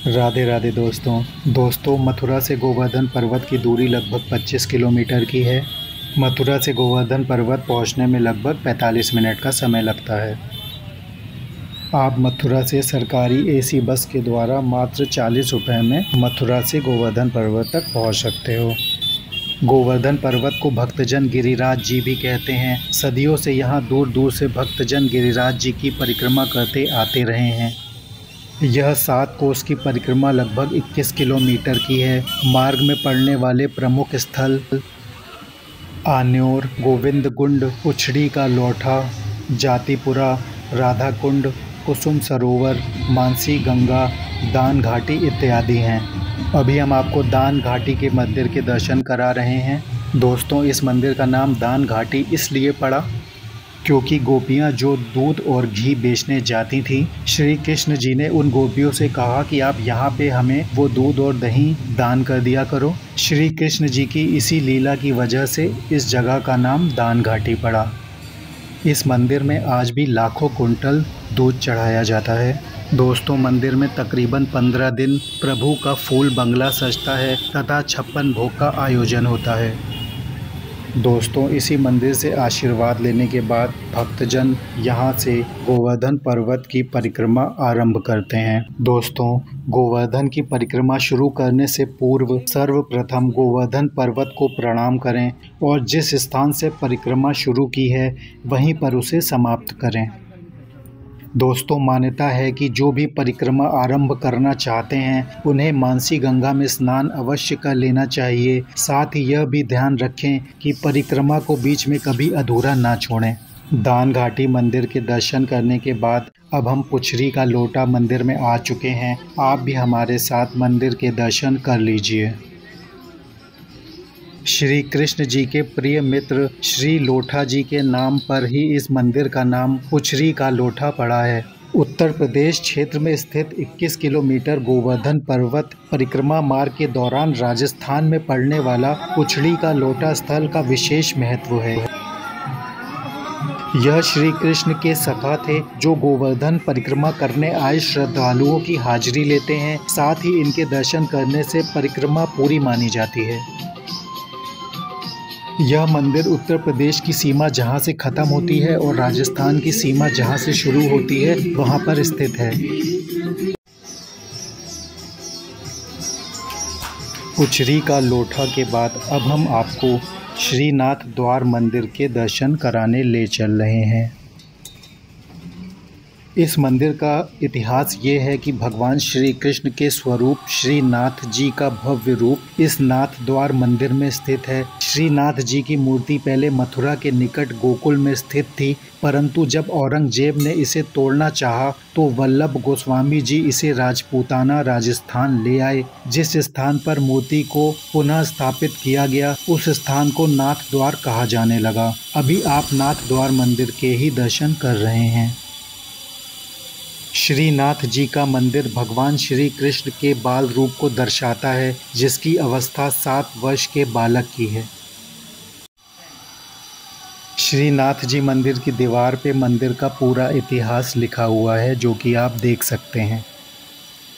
राधे राधे दोस्तों मथुरा से गोवर्धन पर्वत की दूरी लगभग 25 किलोमीटर की है। मथुरा से गोवर्धन पर्वत पहुंचने में लगभग 45 मिनट का समय लगता है। आप मथुरा से सरकारी एसी बस के द्वारा मात्र 40 रुपये में मथुरा से गोवर्धन पर्वत तक पहुंच सकते हो। गोवर्धन पर्वत को भक्तजन गिरिराज जी भी कहते हैं। सदियों से यहाँ दूर दूर से भक्तजन गिरिराज जी की परिक्रमा करते आते रहे हैं। यह 7 कोस की परिक्रमा लगभग 21 किलोमीटर की है। मार्ग में पड़ने वाले प्रमुख स्थल आन्योर, गोविंद कुंड, उछड़ी का लोठा, जातिपुरा, राधा कुंड, कुसुम सरोवर, मानसी गंगा, दान घाटी इत्यादि हैं। अभी हम आपको दान घाटी के मंदिर के दर्शन करा रहे हैं। दोस्तों, इस मंदिर का नाम दान घाटी इसलिए पड़ा क्योंकि गोपियां जो दूध और घी बेचने जाती थीं, श्री कृष्ण जी ने उन गोपियों से कहा कि आप यहाँ पे हमें वो दूध और दही दान कर दिया करो। श्री कृष्ण जी की इसी लीला की वजह से इस जगह का नाम दान घाटी पड़ा। इस मंदिर में आज भी लाखों कुंटल दूध चढ़ाया जाता है। दोस्तों, मंदिर में तकरीबन 15 दिन प्रभु का फूल बंगला सजता है तथा 56 भोग का आयोजन होता है। दोस्तों, इसी मंदिर से आशीर्वाद लेने के बाद भक्तजन यहाँ से गोवर्धन पर्वत की परिक्रमा आरंभ करते हैं। दोस्तों, गोवर्धन की परिक्रमा शुरू करने से पूर्व सर्वप्रथम गोवर्धन पर्वत को प्रणाम करें और जिस स्थान से परिक्रमा शुरू की है वहीं पर उसे समाप्त करें। दोस्तों, मान्यता है कि जो भी परिक्रमा आरंभ करना चाहते हैं उन्हें मानसी गंगा में स्नान अवश्य कर लेना चाहिए। साथ ही यह भी ध्यान रखें कि परिक्रमा को बीच में कभी अधूरा ना छोड़ें। दान घाटी मंदिर के दर्शन करने के बाद अब हम पुछरी का लोटा मंदिर में आ चुके हैं। आप भी हमारे साथ मंदिर के दर्शन कर लीजिए। श्री कृष्ण जी के प्रिय मित्र श्री लोठा जी के नाम पर ही इस मंदिर का नाम पुछरी का लोठा पड़ा है। उत्तर प्रदेश क्षेत्र में स्थित 21 किलोमीटर गोवर्धन पर्वत परिक्रमा मार्ग के दौरान राजस्थान में पड़ने वाला पुछड़ी का लोटा स्थल का विशेष महत्व है। यह श्री कृष्ण के सखा थे जो गोवर्धन परिक्रमा करने आए श्रद्धालुओं की हाजिरी लेते हैं। साथ ही इनके दर्शन करने से परिक्रमा पूरी मानी जाती है। यह मंदिर उत्तर प्रदेश की सीमा जहां से ख़त्म होती है और राजस्थान की सीमा जहां से शुरू होती है वहां पर स्थित है। पुछरी का लोठा के बाद अब हम आपको श्रीनाथ द्वार मंदिर के दर्शन कराने ले चल रहे हैं। इस मंदिर का इतिहास ये है कि भगवान श्री कृष्ण के स्वरूप श्रीनाथ जी का भव्य रूप इस नाथ द्वार मंदिर में स्थित है। श्रीनाथ जी की मूर्ति पहले मथुरा के निकट गोकुल में स्थित थी, परंतु जब औरंगजेब ने इसे तोड़ना चाहा तो वल्लभ गोस्वामी जी इसे राजपूताना राजस्थान ले आए। जिस स्थान पर मूर्ति को पुनः स्थापित किया गया उस स्थान को नाथ द्वार कहा जाने लगा। अभी आप नाथ द्वार मंदिर के ही दर्शन कर रहे हैं। श्रीनाथ जी का मंदिर भगवान श्री कृष्ण के बाल रूप को दर्शाता है, जिसकी अवस्था 7 वर्ष के बालक की है। श्रीनाथ जी मंदिर की दीवार पे मंदिर का पूरा इतिहास लिखा हुआ है, जो कि आप देख सकते हैं।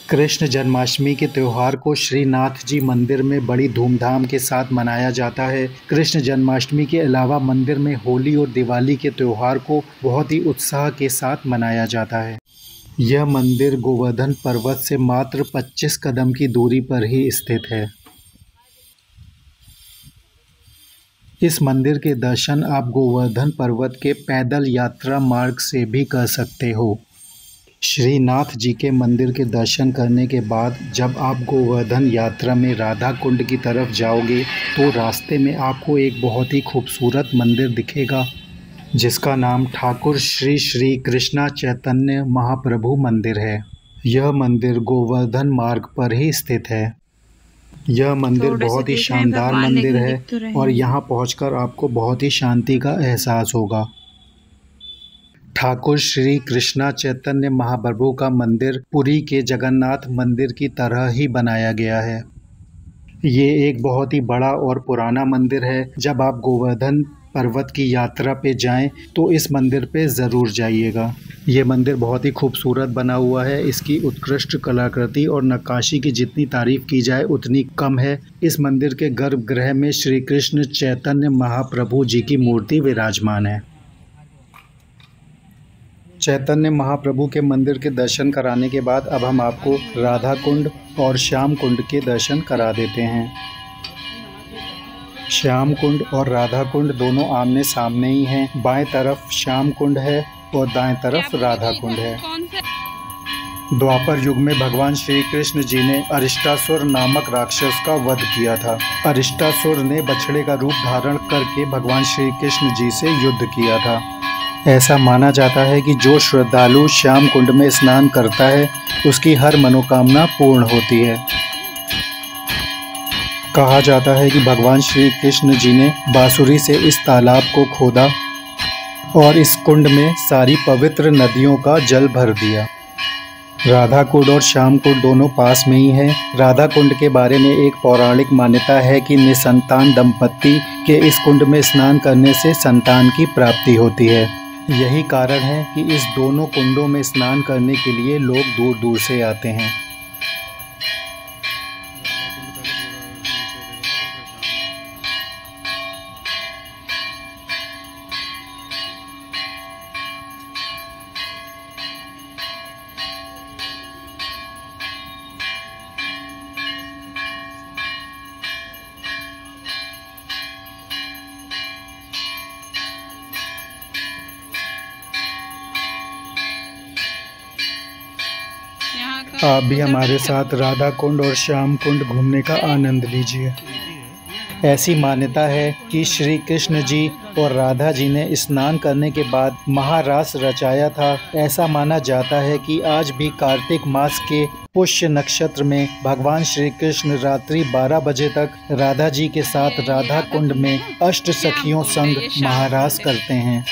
कृष्ण जन्माष्टमी के त्यौहार को श्रीनाथ जी मंदिर में बड़ी धूमधाम के साथ मनाया जाता है। कृष्ण जन्माष्टमी के अलावा मंदिर में होली और दिवाली के त्यौहार को बहुत ही उत्साह के साथ मनाया जाता है। यह मंदिर गोवर्धन पर्वत से मात्र 25 कदम की दूरी पर ही स्थित है। इस मंदिर के दर्शन आप गोवर्धन पर्वत के पैदल यात्रा मार्ग से भी कर सकते हो। श्रीनाथ जी के मंदिर के दर्शन करने के बाद जब आप गोवर्धन यात्रा में राधा कुंड की तरफ जाओगे तो रास्ते में आपको एक बहुत ही खूबसूरत मंदिर दिखेगा, जिसका नाम ठाकुर श्री श्री कृष्णा चैतन्य महाप्रभु मंदिर है। यह मंदिर गोवर्धन मार्ग पर ही स्थित है। यह मंदिर बहुत ही शानदार मंदिर है और यहाँ पहुंचकर आपको बहुत ही शांति का एहसास होगा। ठाकुर श्री कृष्णा चैतन्य महाप्रभु का मंदिर पुरी के जगन्नाथ मंदिर की तरह ही बनाया गया है। ये एक बहुत ही बड़ा और पुराना मंदिर है। जब आप गोवर्धन पर्वत की यात्रा पे जाएं तो इस मंदिर पे ज़रूर जाइएगा। ये मंदिर बहुत ही खूबसूरत बना हुआ है। इसकी उत्कृष्ट कलाकृति और नक्काशी की जितनी तारीफ़ की जाए उतनी कम है। इस मंदिर के गर्भगृह में श्री कृष्ण चैतन्य महाप्रभु जी की मूर्ति विराजमान है। चैतन्य महाप्रभु के मंदिर के दर्शन कराने के बाद अब हम आपको राधा कुंड और श्याम कुंड के दर्शन करा देते हैं। श्याम कुंड और राधा कुंड दोनों आमने सामने ही हैं। बाएं तरफ श्याम कुंड है और दाएं तरफ राधा कुंड है। द्वापर युग में भगवान श्री कृष्ण जी ने अरिष्टासुर नामक राक्षस का वध किया था। अरिष्टासुर ने बछड़े का रूप धारण करके भगवान श्री कृष्ण जी से युद्ध किया था। ऐसा माना जाता है कि जो श्रद्धालु श्याम कुंड में स्नान करता है उसकी हर मनोकामना पूर्ण होती है। कहा जाता है कि भगवान श्री कृष्ण जी ने बांसुरी से इस तालाब को खोदा और इस कुंड में सारी पवित्र नदियों का जल भर दिया। राधा कुंड और श्याम कुंड दोनों पास में ही हैं। राधा कुंड के बारे में एक पौराणिक मान्यता है कि निसंतान दंपत्ति के इस कुंड में स्नान करने से संतान की प्राप्ति होती है। यही कारण है कि इस दोनों कुंडों में स्नान करने के लिए लोग दूर दूर से आते हैं। आप भी हमारे साथ राधा कुंड और श्याम कुंड घूमने का आनंद लीजिए। ऐसी मान्यता है कि श्री कृष्ण जी और राधा जी ने स्नान करने के बाद महारास रचाया था। ऐसा माना जाता है कि आज भी कार्तिक मास के पुष्य नक्षत्र में भगवान श्री कृष्ण रात्रि 12 बजे तक राधा जी के साथ राधा कुंड में अष्ट सखियों संग महारास करते हैं।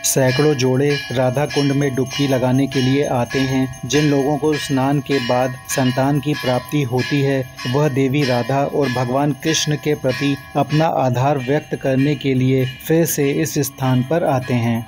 सैकड़ों जोड़े राधा कुंड में डुबकी लगाने के लिए आते हैं। जिन लोगों को स्नान के बाद संतान की प्राप्ति होती है वह देवी राधा और भगवान कृष्ण के प्रति अपना आधार व्यक्त करने के लिए फिर से इस स्थान पर आते हैं।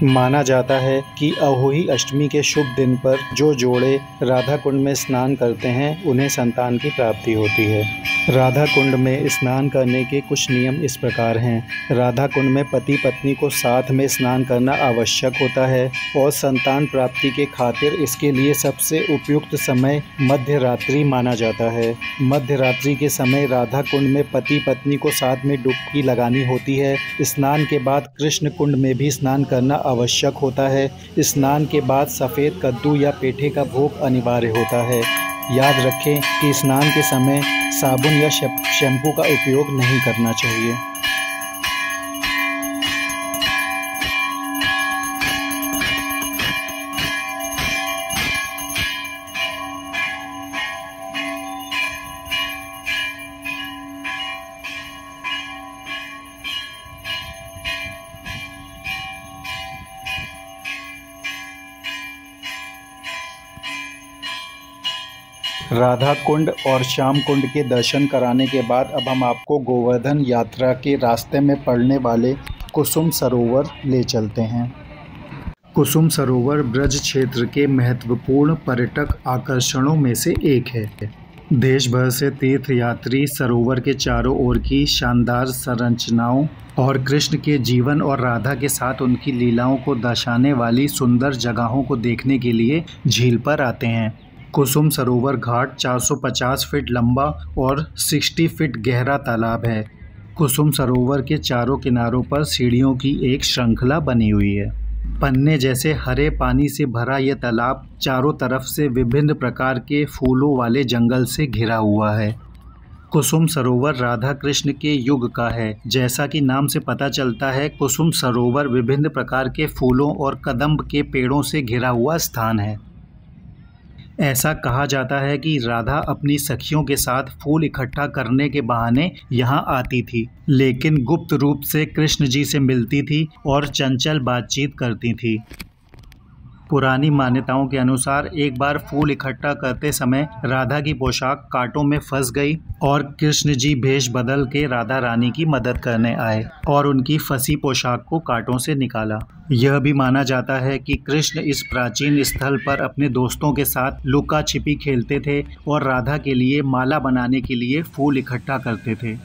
माना जाता है कि अहोई अष्टमी के शुभ दिन पर जो जोड़े राधा कुंड में स्नान करते हैं उन्हें संतान की प्राप्ति होती है। राधा कुंड में स्नान करने के कुछ नियम इस प्रकार हैं। राधा कुंड में पति पत्नी को साथ में स्नान करना आवश्यक होता है और संतान प्राप्ति के खातिर इसके लिए सबसे उपयुक्त समय मध्य रात्रि माना जाता है। मध्य रात्रि के समय राधा कुंड में पति पत्नी को साथ में डुबकी लगानी होती है। स्नान के बाद कृष्ण कुंड में भी स्नान करना आवश्यक होता है। स्नान के बाद सफ़ेद कद्दू या पेठे का भोग अनिवार्य होता है। याद रखें कि स्नान के समय साबुन या शैम्पू का उपयोग नहीं करना चाहिए। राधा कुंड और श्याम कुंड के दर्शन कराने के बाद अब हम आपको गोवर्धन यात्रा के रास्ते में पड़ने वाले कुसुम सरोवर ले चलते हैं। कुसुम सरोवर ब्रज क्षेत्र के महत्वपूर्ण पर्यटक आकर्षणों में से एक है। देश भर से तीर्थयात्री सरोवर के चारों ओर की शानदार संरचनाओं और कृष्ण के जीवन और राधा के साथ उनकी लीलाओं को दर्शाने वाली सुंदर जगहों को देखने के लिए झील पर आते हैं। कुसुम सरोवर घाट 450 फीट लंबा और 60 फीट गहरा तालाब है। कुसुम सरोवर के चारों किनारों पर सीढ़ियों की एक श्रृंखला बनी हुई है। पन्ने जैसे हरे पानी से भरा यह तालाब चारों तरफ से विभिन्न प्रकार के फूलों वाले जंगल से घिरा हुआ है। कुसुम सरोवर राधा कृष्ण के युग का है। जैसा कि नाम से पता चलता है, कुसुम सरोवर विभिन्न प्रकार के फूलों और कदम्ब के पेड़ों से घिरा हुआ स्थान है। ऐसा कहा जाता है कि राधा अपनी सखियों के साथ फूल इकट्ठा करने के बहाने यहाँ आती थी, लेकिन गुप्त रूप से कृष्ण जी से मिलती थी और चंचल बातचीत करती थी। पुरानी मान्यताओं के अनुसार एक बार फूल इकट्ठा करते समय राधा की पोशाक कांटों में फंस गई और कृष्ण जी भेष बदल के राधा रानी की मदद करने आए और उनकी फंसी पोशाक को कांटों से निकाला। यह भी माना जाता है कि कृष्ण इस प्राचीन स्थल पर अपने दोस्तों के साथ लुका छिपी खेलते थे और राधा के लिए माला बनाने के लिए फूल इकट्ठा करते थे।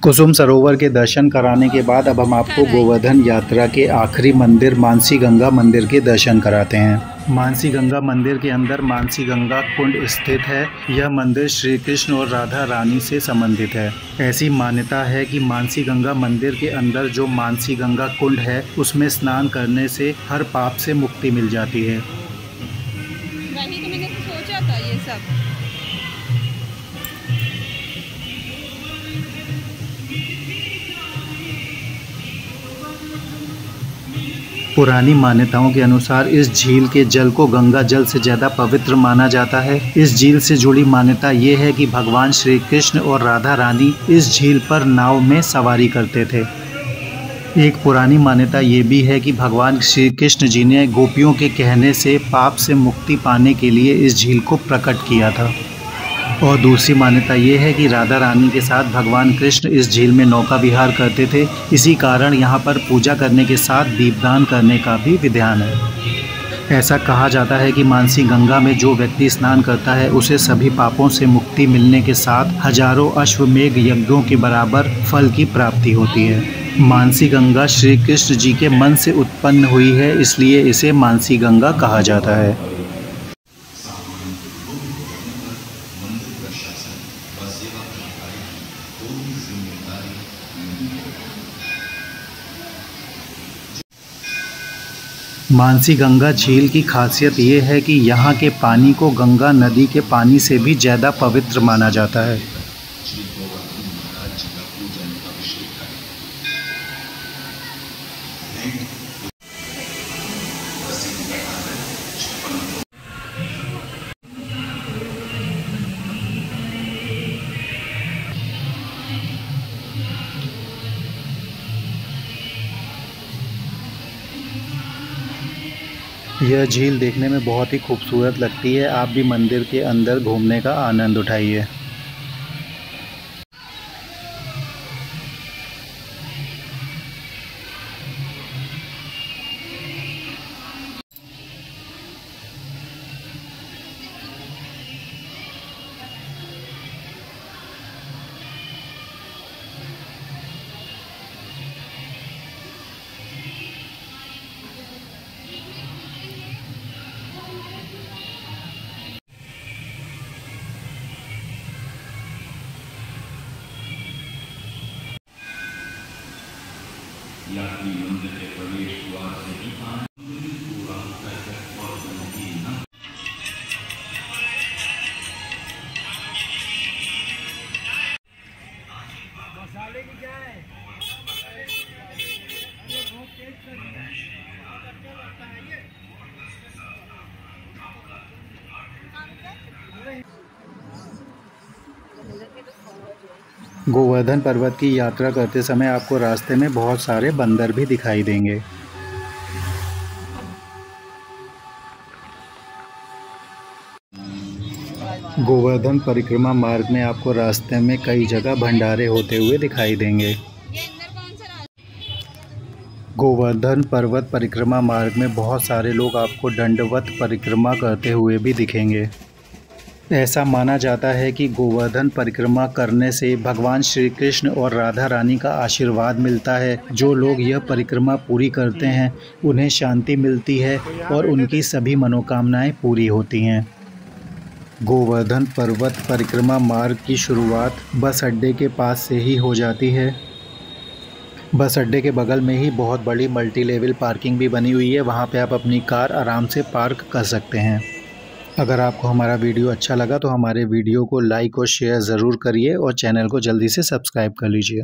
कुसुम सरोवर के दर्शन कराने के बाद अब हम आपको गोवर्धन यात्रा के आखिरी मंदिर मानसी गंगा मंदिर के दर्शन कराते हैं। मानसी गंगा मंदिर के अंदर मानसी गंगा कुंड स्थित है। यह मंदिर श्री कृष्ण और राधा रानी से संबंधित है। ऐसी मान्यता है कि मानसी गंगा मंदिर के अंदर जो मानसी गंगा कुंड है उसमें स्नान करने से हर पाप से मुक्ति मिल जाती है। वही तो मैंने सोचा था ये सब। पुरानी मान्यताओं के अनुसार इस झील के जल को गंगा जल से ज़्यादा पवित्र माना जाता है। इस झील से जुड़ी मान्यता ये है कि भगवान श्री कृष्ण और राधा रानी इस झील पर नाव में सवारी करते थे। एक पुरानी मान्यता ये भी है कि भगवान श्री कृष्ण जी ने गोपियों के कहने से पाप से मुक्ति पाने के लिए इस झील को प्रकट किया था। और दूसरी मान्यता ये है कि राधा रानी के साथ भगवान कृष्ण इस झील में नौका विहार करते थे। इसी कारण यहाँ पर पूजा करने के साथ दीपदान करने का भी विधान है। ऐसा कहा जाता है कि मानसी गंगा में जो व्यक्ति स्नान करता है उसे सभी पापों से मुक्ति मिलने के साथ हजारों अश्वमेघ यज्ञों के बराबर फल की प्राप्ति होती है। मानसी गंगा श्री कृष्ण जी के मन से उत्पन्न हुई है, इसलिए इसे मानसी गंगा कहा जाता है। मानसी गंगा झील की खासियत ये है कि यहाँ के पानी को गंगा नदी के पानी से भी ज़्यादा पवित्र माना जाता है। यह झील देखने में बहुत ही खूबसूरत लगती है। आप भी मंदिर के अंदर घूमने का आनंद उठाइए। मंदिर के प्रवेश द्वार से ही पूरा मसाले की क्या है? गोवर्धन पर्वत की यात्रा करते समय आपको रास्ते में बहुत सारे बंदर भी दिखाई देंगे। गोवर्धन परिक्रमा मार्ग में आपको रास्ते में कई जगह भंडारे होते हुए दिखाई देंगे। गोवर्धन पर्वत परिक्रमा मार्ग में बहुत सारे लोग आपको दंडवत परिक्रमा करते हुए भी दिखेंगे। ऐसा माना जाता है कि गोवर्धन परिक्रमा करने से भगवान श्री कृष्ण और राधा रानी का आशीर्वाद मिलता है। जो लोग यह परिक्रमा पूरी करते हैं उन्हें शांति मिलती है और उनकी सभी मनोकामनाएं पूरी होती हैं। गोवर्धन पर्वत परिक्रमा मार्ग की शुरुआत बस अड्डे के पास से ही हो जाती है। बस अड्डे के बगल में ही बहुत बड़ी मल्टी लेवल पार्किंग भी बनी हुई है। वहाँ पे आप अपनी कार आराम से पार्क कर सकते हैं। अगर आपको हमारा वीडियो अच्छा लगा तो हमारे वीडियो को लाइक और शेयर ज़रूर करिए और चैनल को जल्दी से सब्सक्राइब कर लीजिए।